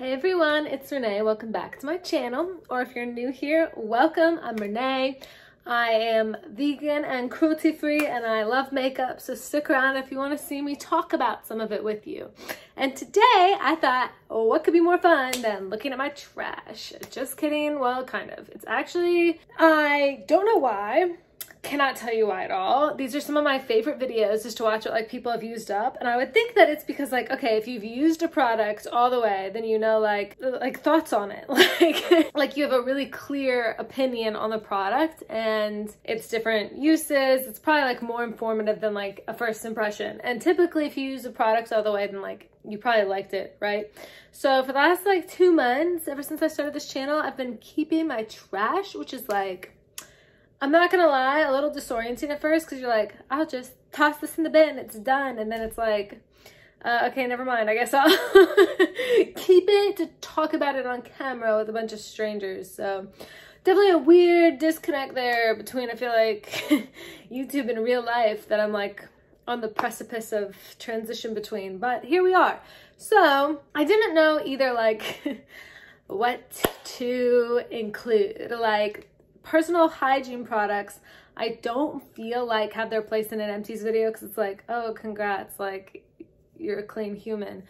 Hey everyone, it's Renee. Welcome back to my channel. Or if you're new here, welcome. I'm Renee. I am vegan and cruelty-free and I love makeup, so stick around if you want to see me talk about some of it with you. And today I thought, oh, what could be more fun than looking at my trash? Just kidding. Well, kind of. It's actually, I don't know why. Cannot tell you why at all. These are some of my favorite videos just to watch what like people have used up, and I would think that it's because like, okay, if you've used a product all the way, then you know like thoughts on it, like you have a really clear opinion on the product and its different uses. It's probably like more informative than like a first impression, and typically if you use a product all the way, then like you probably liked it, right? So for the last like 2 months, ever since I started this channel, I've been keeping my trash, which is like, I'm not gonna lie, a little disorienting at first because you're like, I'll just toss this in the bin, it's done. And then it's like, okay, never mind. I guess I'll keep it to talk about it on camera with a bunch of strangers. So definitely a weird disconnect there between, I feel like, YouTube and real life that I'm like on the precipice of transition between, but here we are. So I didn't know either like what to include, like personal hygiene products. I don't feel like have their place in an empties video because it's like, oh, congrats, like you're a clean human.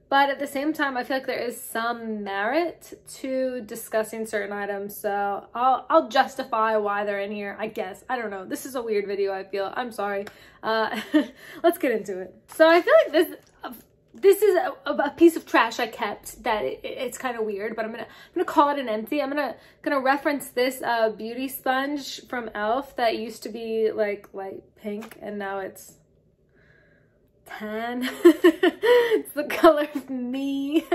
But at the same time, I feel like there is some merit to discussing certain items, so I'll justify why they're in here, I guess. I don't know. This is a weird video, I feel. I'm sorry. Let's get into it. So I feel like this is a piece of trash I kept that it's kind of weird, but I'm gonna call it an empty. I'm gonna reference this beauty sponge from Elf that used to be like light pink and now it's tan. It's the color of me.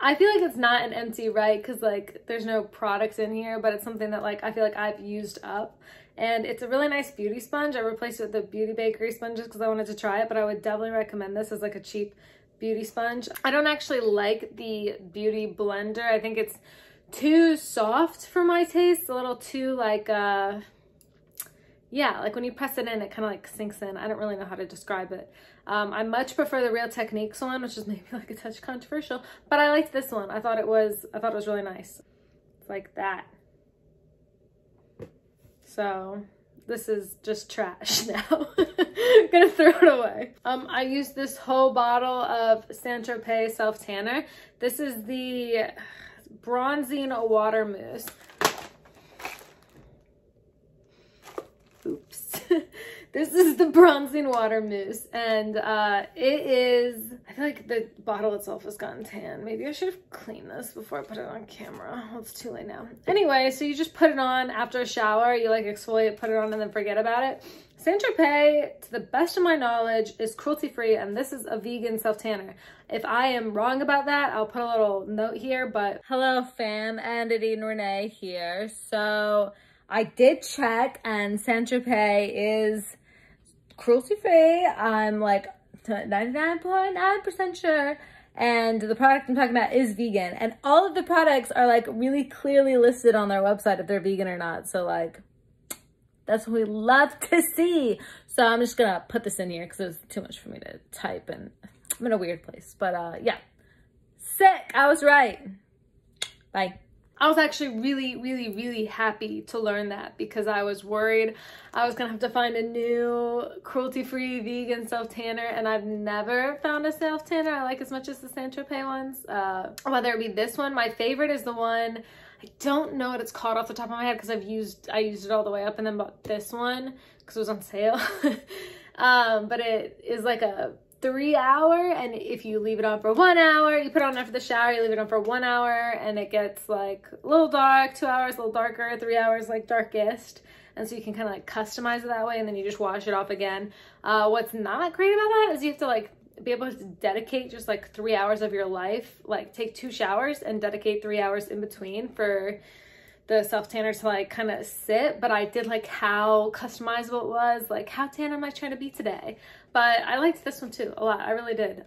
I feel like it's not an empty, right? Because like there's no products in here, but it's something that like I feel like I've used up. And it's a really nice beauty sponge. I replaced it with the Beauty Bakery sponges because I wanted to try it, but I would definitely recommend this as like a cheap beauty sponge. I don't actually like the Beauty Blender. I think it's too soft for my taste. A little too like, yeah, like when you press it in, it kind of like sinks in. I don't really know how to describe it. I much prefer the Real Techniques one, which is maybe like a touch controversial, but I liked this one. I thought it was really nice. It's like that. So this is just trash now. I'm gonna throw it away. I used this whole bottle of Tropez self tanner. This is the bronzing water mousse. Oops. This is the bronzing water mousse, and it is, I feel like the bottle itself has gotten tan. Maybe I should have cleaned this before I put it on camera. Well, it's too late now. Anyway, so you just put it on after a shower, you like exfoliate, put it on, and then forget about it. Tropez, to the best of my knowledge, is cruelty-free, and this is a vegan self-tanner. If I am wrong about that, I'll put a little note here, but hello fam, Andity and Renee here. So I did check, and Tropez is cruelty-free. I'm like 99.9% sure. And the product I'm talking about is vegan. And all of the products are like really clearly listed on their website if they're vegan or not. So like, that's what we love to see. So I'm just gonna put this in here because it was too much for me to type and I'm in a weird place. But yeah, sick, I was right. Bye. I was actually really happy to learn that because I was worried I was gonna have to find a new cruelty-free vegan self-tanner, and I've never found a self-tanner I like as much as the Tropez ones. Whether it be this one, my favorite is the one, I don't know what it's called off the top of my head because I used it all the way up and then bought this one because it was on sale. But it is like a 3 hour, and if you leave it on for 1 hour, you put it on after the shower, you leave it on for 1 hour and it gets like a little dark, 2 hours a little darker, 3 hours like darkest, and so you can kind of like customize it that way, and then you just wash it off again. What's not great about that is you have to like be able to dedicate just like 3 hours of your life, like take 2 showers and dedicate 3 hours in between for the self tanner to like kind of sit. But I did like how customizable it was, like how tan am I trying to be today. But I liked this one too a lot. I really did.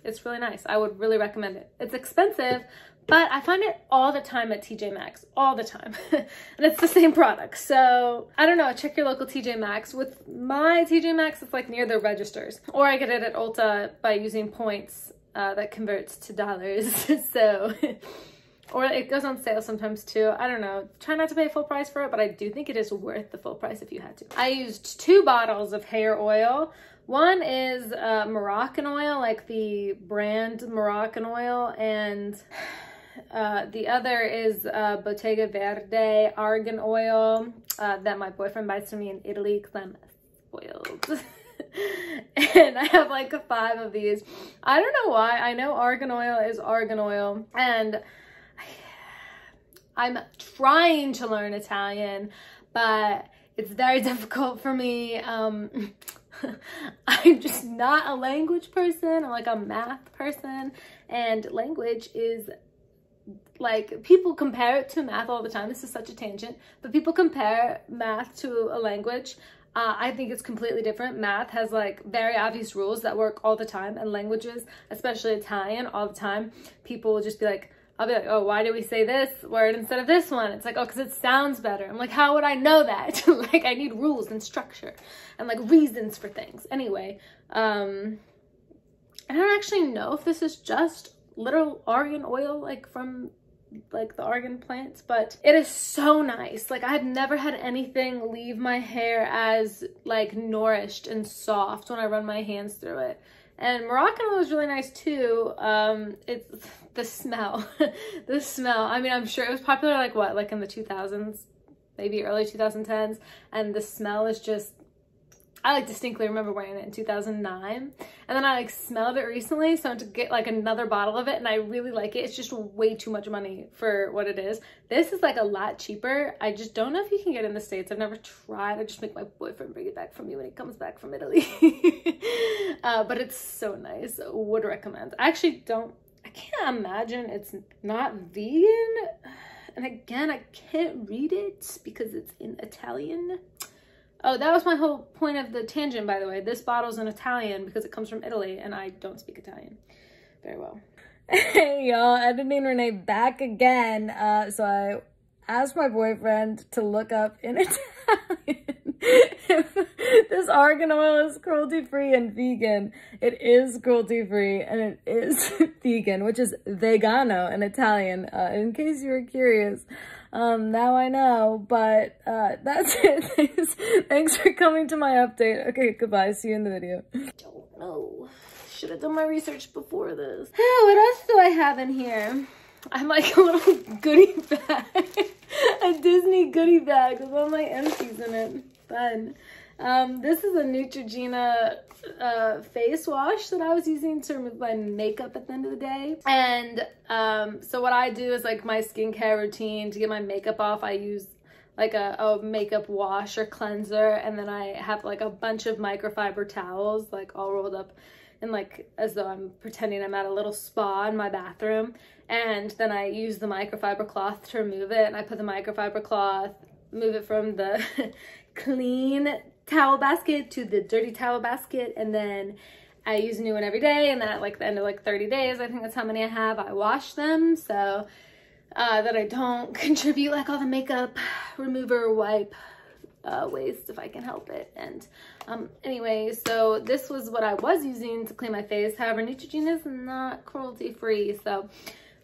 It's really nice. I would really recommend it. It's expensive, but I find it all the time at TJ Maxx, all the time. And it's the same product. So I don't know, check your local TJ Maxx. With my TJ Maxx, it's like near the registers, or I get it at Ulta by using points that converts to dollars. So, or it goes on sale sometimes too. I don't know. Try not to pay full price for it, but I do think it is worth the full price if you had to. I used 2 bottles of hair oil. One is Moroccan Oil, like the brand Moroccan Oil, and the other is Bodega Verde Argan Oil that my boyfriend buys for me in Italy because I'm spoiled. And I have like 5 of these. I don't know why. I know Argan Oil is Argan Oil, and I'm trying to learn Italian, but it's very difficult for me. I'm just not a language person. I'm like a math person, and language is like, people compare it to math all the time. This is such a tangent, but people compare math to a language. I think it's completely different. Math has like very obvious rules that work all the time, and languages, especially Italian, all the time, people will just be like, I'll be like, oh, why do we say this word instead of this one? It's like, oh, because it sounds better. I'm like, how would I know that? Like, I need rules and structure and like reasons for things. Anyway, I don't actually know if this is just literal argan oil, like from like the argan plants, but it is so nice. Like, I've never had anything leave my hair as like nourished and soft when I run my hands through it. And Moroccan oil is really nice too. It's the smell. The smell, I mean, I'm sure it was popular like what, like in the 2000s, maybe early 2010s, and the smell is just, I like distinctly remember wearing it in 2009, and then I like smelled it recently, so I went to get like another bottle of it, and I really like it. It's just way too much money for what it is. This is like a lot cheaper. I just don't know if you can get it in the States. I've never tried. I just make my boyfriend bring it back for me when he comes back from Italy. But it's so nice. Would recommend. I actually don't, I can't imagine it's not vegan. And again, I can't read it because it's in Italian. Oh, that was my whole point of the tangent, by the way. This bottle's in Italian because it comes from Italy, and I don't speak Italian very well. Hey, y'all. Editing Renee back again. So I asked my boyfriend to look up in Italian if this argan oil is cruelty-free and vegan. It is cruelty-free, and it is vegan, which is vegano in Italian, in case you were curious. Now I know, but that's it. Thanks for coming to my update. Okay, goodbye. See you in the video. Don't know. Should have done my research before this. What else do I have in here? I'm like a little goodie bag. A Disney goodie bag with all my empties in it. Fun. This is a Neutrogena face wash that I was using to remove my makeup at the end of the day. And so what I do is like my skincare routine to get my makeup off, I use like a makeup wash or cleanser, and then I have like a bunch of microfiber towels like all rolled up in like as though I'm pretending I'm at a little spa in my bathroom. And then I use the microfiber cloth to remove it, and I put the microfiber cloth, move it from the clean towel basket to the dirty towel basket, and then I use a new one every day, and then at like the end of like 30 days, I think that's how many I have, I wash them so that I don't contribute like all the makeup remover wipe waste if I can help it. And anyway, so this was what I was using to clean my face. However, Neutrogena is not cruelty free, so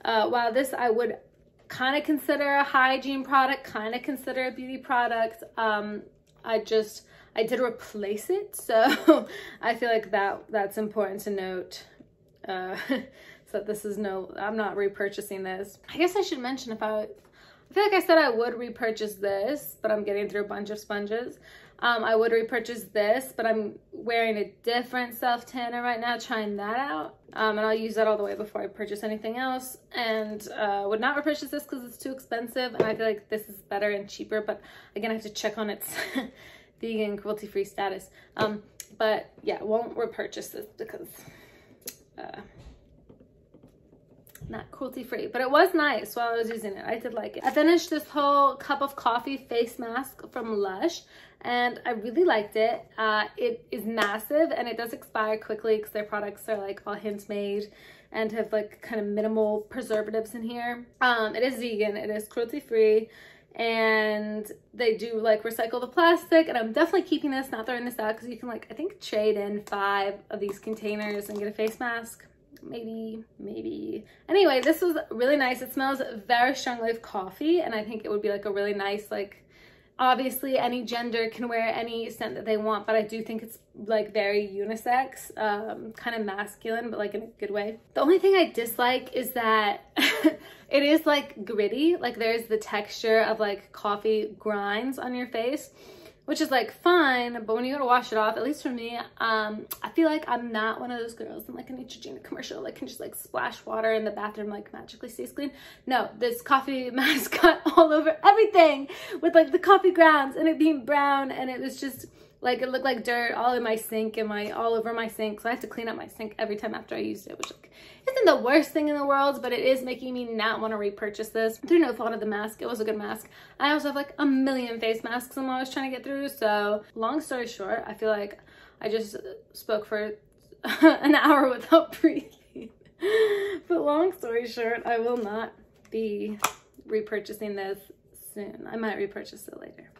while this I would kind of consider a hygiene product, kind of consider a beauty product, I did replace it, so I feel like that's important to note. So this is I'm not repurchasing this. I guess I should mention I feel like I said I would repurchase this, but I'm getting through a bunch of sponges. I would repurchase this, but I'm wearing a different self-tanner right now, trying that out. And I'll use that all the way before I purchase anything else. And would not repurchase this because it's too expensive, and I feel like this is better and cheaper, but again, I have to check on its vegan cruelty-free status. But yeah, won't repurchase this because not cruelty-free, but it was nice while I was using it. I did like it. I finished this whole cup of coffee face mask from Lush, and I really liked it. It is massive, and it does expire quickly because their products are like all handmade and have like kind of minimal preservatives in here. It is vegan, it is cruelty-free, and they do like recycle the plastic, and I'm definitely keeping this, not throwing this out, because you can like, I think, trade in 5 of these containers and get a face mask. maybe. Anyway, this was really nice. It smells very strongly of coffee, and I think it would be like a really nice, like, obviously any gender can wear any scent that they want, but I do think it's like very unisex, kind of masculine, but like in a good way. The only thing I dislike is that it is like gritty, like there's the texture of like coffee grinds on your face, which is like fine, but when you go to wash it off, at least for me, I feel like I'm not one of those girls in like a Neutrogena commercial, like can just like splash water in the bathroom, like magically stays clean. No, this coffee mask got all over everything with like the coffee grounds and it being brown, and it was just like, it looked like dirt all in my sink and all over my sink. So I have to clean up my sink every time after I used it, which like isn't the worst thing in the world, but it is making me not want to repurchase this through no fault of the mask. It was a good mask. I also have like a million face masks I'm always trying to get through. So long story short, I feel like I just spoke for an hour without breathing. But long story short, I will not be repurchasing this soon. I might repurchase it later,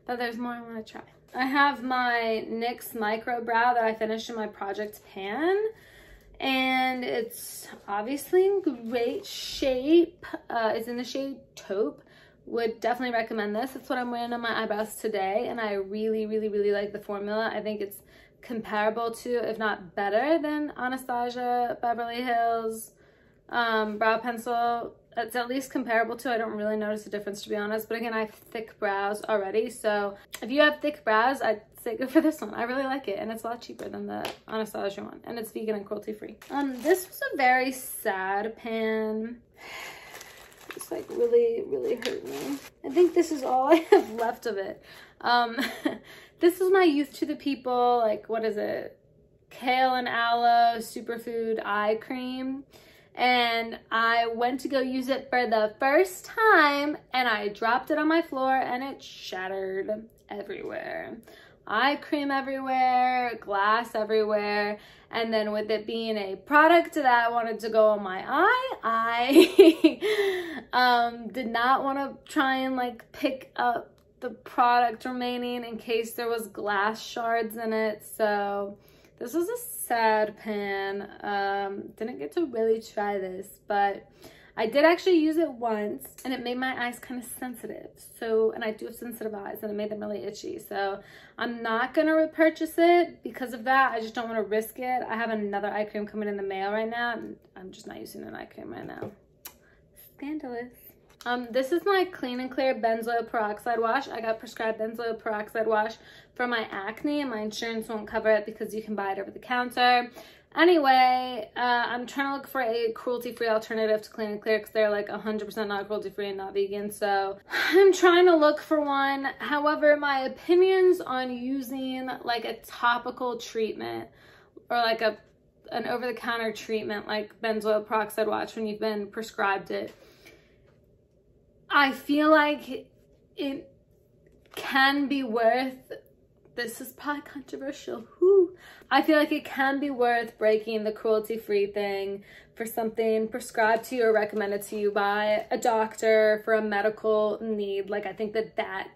but there's more I want to try. I have my NYX Micro Brow that I finished in my Project Pan, and it's obviously in great shape. It's in the shade Taupe. Would definitely recommend this. It's what I'm wearing on my eyebrows today, and I really like the formula. I think it's comparable to, if not better than, Anastasia Beverly Hills brow pencil. It's at least comparable to. I don't really notice a difference, to be honest, but again, I have thick brows already, so if you have thick brows, I'd say go for this one. I really like it, and it's a lot cheaper than the Anastasia one, and it's vegan and cruelty free. This was a very sad pan. It's like really hurt me. I think this is all I have left of it. This is my Youth to the People, like, what is it, Kale and Aloe superfood eye cream. And I went to go use it for the first time, and I dropped it on my floor and it shattered everywhere. Eye cream everywhere, glass everywhere. And then with it being a product that I wanted to go on my eye, I did not want to try and like pick up the product remaining in case there was glass shards in it. So this was a sad pan. Didn't get to really try this, but I did actually use it once, and it made my eyes kind of sensitive. So, and I do have sensitive eyes, and it made them really itchy. So I'm not gonna repurchase it because of that. I just don't want to risk it. I have another eye cream coming in the mail right now, and I'm just not using an eye cream right now. Scandalous. This is my Clean and Clear benzoyl peroxide wash. I got prescribed benzoyl peroxide wash for my acne, and my insurance won't cover it because you can buy it over the counter. Anyway, I'm trying to look for a cruelty-free alternative to Clean and Clear because they're like 100% not cruelty-free and not vegan. So I'm trying to look for one. However, my opinions on using like a topical treatment or like an over-the-counter treatment like benzoyl peroxide wash when you've been prescribed it, I feel like it can be worth, this is probably controversial, I feel like it can be worth breaking the cruelty-free thing for something prescribed to you or recommended to you by a doctor for a medical need. Like, I think that,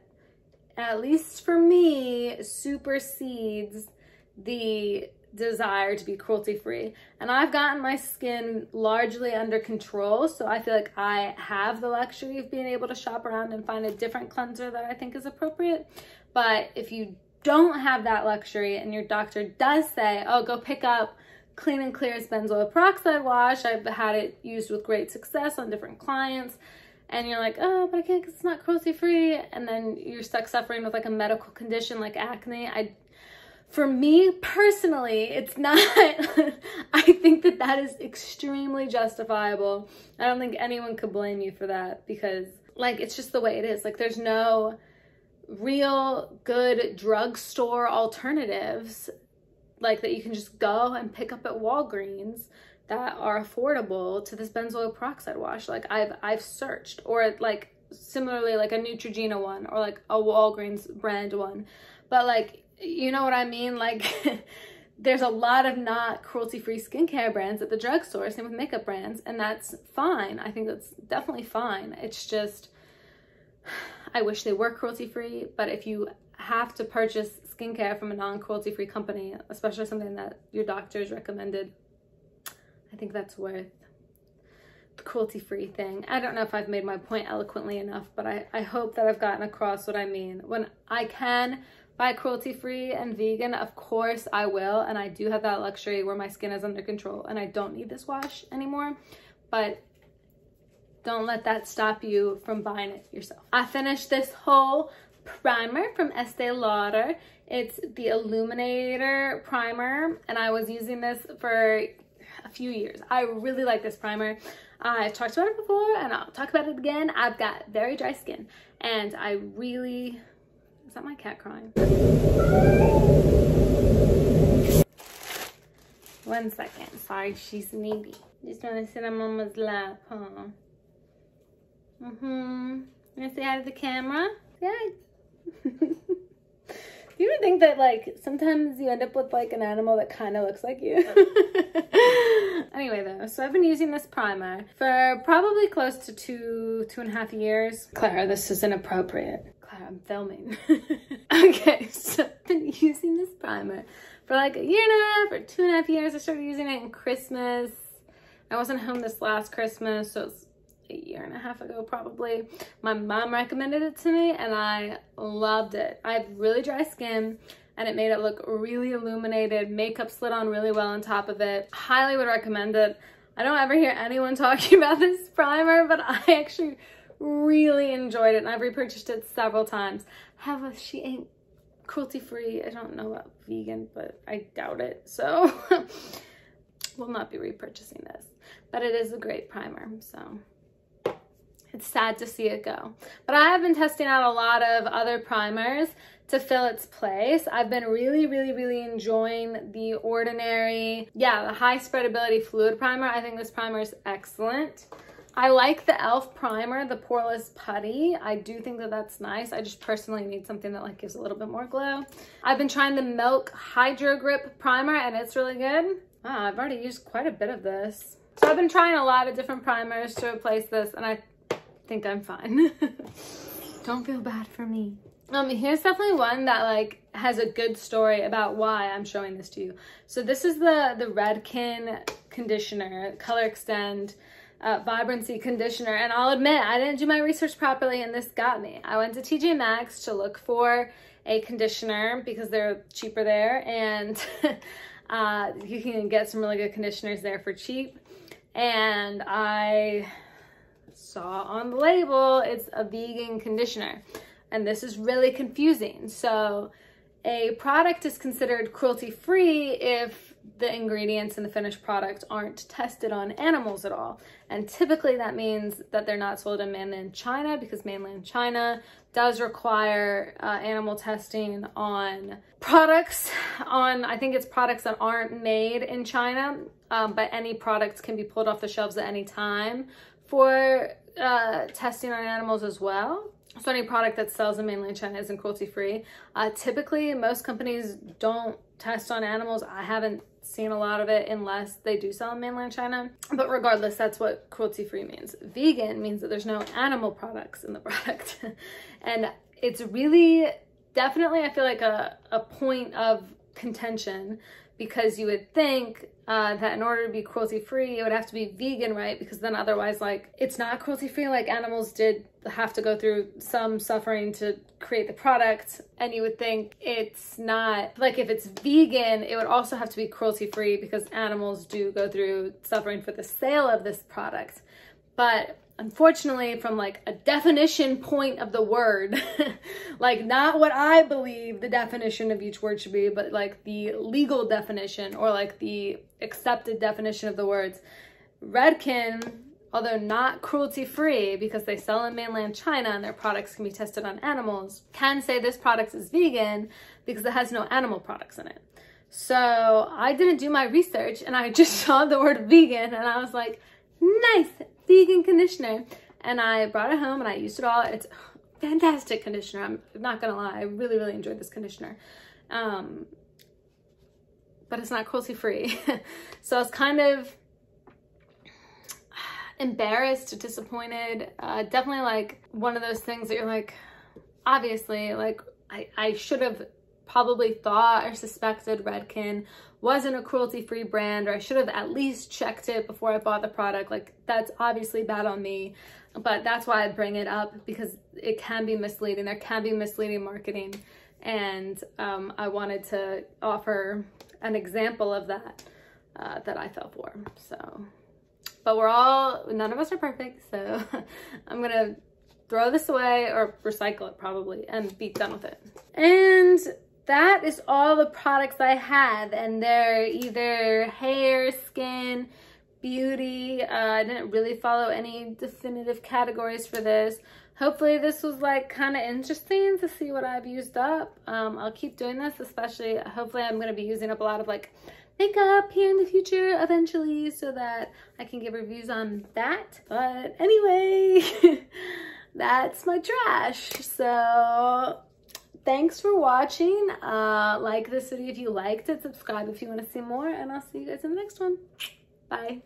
at least for me, supersedes the desire to be cruelty-free. And I've gotten my skin largely under control, so I feel like I have the luxury of being able to shop around and find a different cleanser that I think is appropriate. But if you don't have that luxury and your doctor does say, oh, go pick up Clean and Clear's benzoyl peroxide wash, I've had it used with great success on different clients, and you're like, oh, but I can't because it's not cruelty-free, and then you're stuck suffering with like a medical condition like acne, for me personally, it's not. I think that is extremely justifiable. I don't think anyone could blame you for that because like it's just the way it is. Like there's no real good drugstore alternatives like that you can just go and pick up at Walgreens that are affordable to this benzoyl peroxide wash. Like I've searched, or like similarly like a Neutrogena one or like a Walgreens brand one, but like, you know what I mean? Like there's a lot of not cruelty-free skincare brands at the drugstore, same with makeup brands, and that's fine. I think that's definitely fine. It's just, I wish they were cruelty-free, but if you have to purchase skincare from a non-cruelty-free company, especially something that your doctor's recommended, I think that's worth the cruelty-free thing. I don't know if I've made my point eloquently enough, but I hope that I've gotten across what I mean. When I can buy cruelty-free and vegan, of course I will, and I do have that luxury where my skin is under control and I don't need this wash anymore, but don't let that stop you from buying it yourself. I finished this whole primer from Estee Lauder. It's the Illuminator primer, and I was using this for a few years. I really like this primer. I've talked about it before and I'll talk about it again. I've got very dry skin and I really... Is that my cat crying? 1 second. Sorry, she's needy. Just want to sit on Mama's lap, huh? You want to say hi to the camera? Say hi. Do you ever think that, like, sometimes you end up with, like, an animal that kind of looks like you? Anyway, though, so I've been using this primer for probably close to two and a half years. Clara, this is inappropriate. Clara, I'm filming. Okay, so I've been using this primer for like a year and a half or 2.5 years. I started using it in Christmas. I wasn't home this last Christmas, so it's a year and a half ago probably. My mom recommended it to me and I loved it. I have really dry skin and it made it look really illuminated. Makeup slid on really well on top of it. Highly would recommend it. I don't ever hear anyone talking about this primer, but I actually really enjoyed it and I've repurchased it several times. However, she ain't cruelty-free. I don't know about vegan, but I doubt it. So will not be repurchasing this, but it is a great primer, so it's sad to see it go. But I have been testing out a lot of other primers to fill its place. I've been really enjoying the Ordinary, the high spreadability fluid primer. I think this primer is excellent. I like the e.l.f. primer, the poreless putty. I do think that that's nice. I just personally need something that like gives a little bit more glow. I've been trying the Milk Hydro Grip primer and it's really good. Wow, I've already used quite a bit of this. So I've been trying a lot of different primers to replace this and I think I'm fine. Don't feel bad for me. Here's definitely one that like has a good story about why I'm showing this to you. So this is the Redken conditioner, Color Extend Vibrancy conditioner, and I'll admit I didn't do my research properly and this got me. I went to TJ Maxx to look for a conditioner because they're cheaper there, and you can get some really good conditioners there for cheap. And I saw on the label it's a vegan conditioner, and this is really confusing. So a product is considered cruelty-free if the ingredients in the finished product aren't tested on animals at all. And typically that means that they're not sold in mainland China, because mainland China does require animal testing on products, I think it's products that aren't made in China, but any products can be pulled off the shelves at any time for testing on animals as well. So any product that sells in mainland China isn't cruelty-free. Typically, most companies don't test on animals. I haven't seen a lot of it unless they do sell in mainland China. But regardless, that's what cruelty-free means. Vegan means that there's no animal products in the product. And it's really, definitely, I feel like a point of contention, because you would think that in order to be cruelty-free, it would have to be vegan, right? Because then otherwise, like, it's not cruelty-free. Like, animals did have to go through some suffering to create the product. And you would think it's not, like, if it's vegan, it would also have to be cruelty-free because animals do go through suffering for the sale of this product. But unfortunately, from like a definition point of the word, like not what I believe the definition of each word should be, but like the legal definition or like the accepted definition of the words, Redken, although not cruelty-free because they sell in mainland China and their products can be tested on animals, can say this product is vegan because it has no animal products in it. So I didn't do my research and I just saw the word vegan and I was like, nice, vegan conditioner. And I brought it home and I used it all. It's a fantastic conditioner. I'm not gonna lie, I really enjoyed this conditioner. But it's not cruelty-free. So I was kind of embarrassed, disappointed. Definitely like one of those things that you're like, obviously, like I should have probably thought or suspected Redken wasn't a cruelty-free brand, or I should have at least checked it before I bought the product. Like, that's obviously bad on me, but that's why I bring it up, because it can be misleading. There can be misleading marketing, and I wanted to offer an example of that that I fell for. So, but none of us are perfect, so I'm gonna throw this away or recycle it probably and be done with it. And that is all the products I had, and they're either hair, skin, beauty. I didn't really follow any definitive categories for this. Hopefully this was like kind of interesting to see what I've used up. I'll keep doing this, especially hopefully I'm going to be using up a lot of like makeup here in the future eventually, so that I can give reviews on that. But anyway, that's my trash. So thanks for watching. Like this video if you liked it, subscribe if you want to see more, and I'll see you guys in the next one. Bye.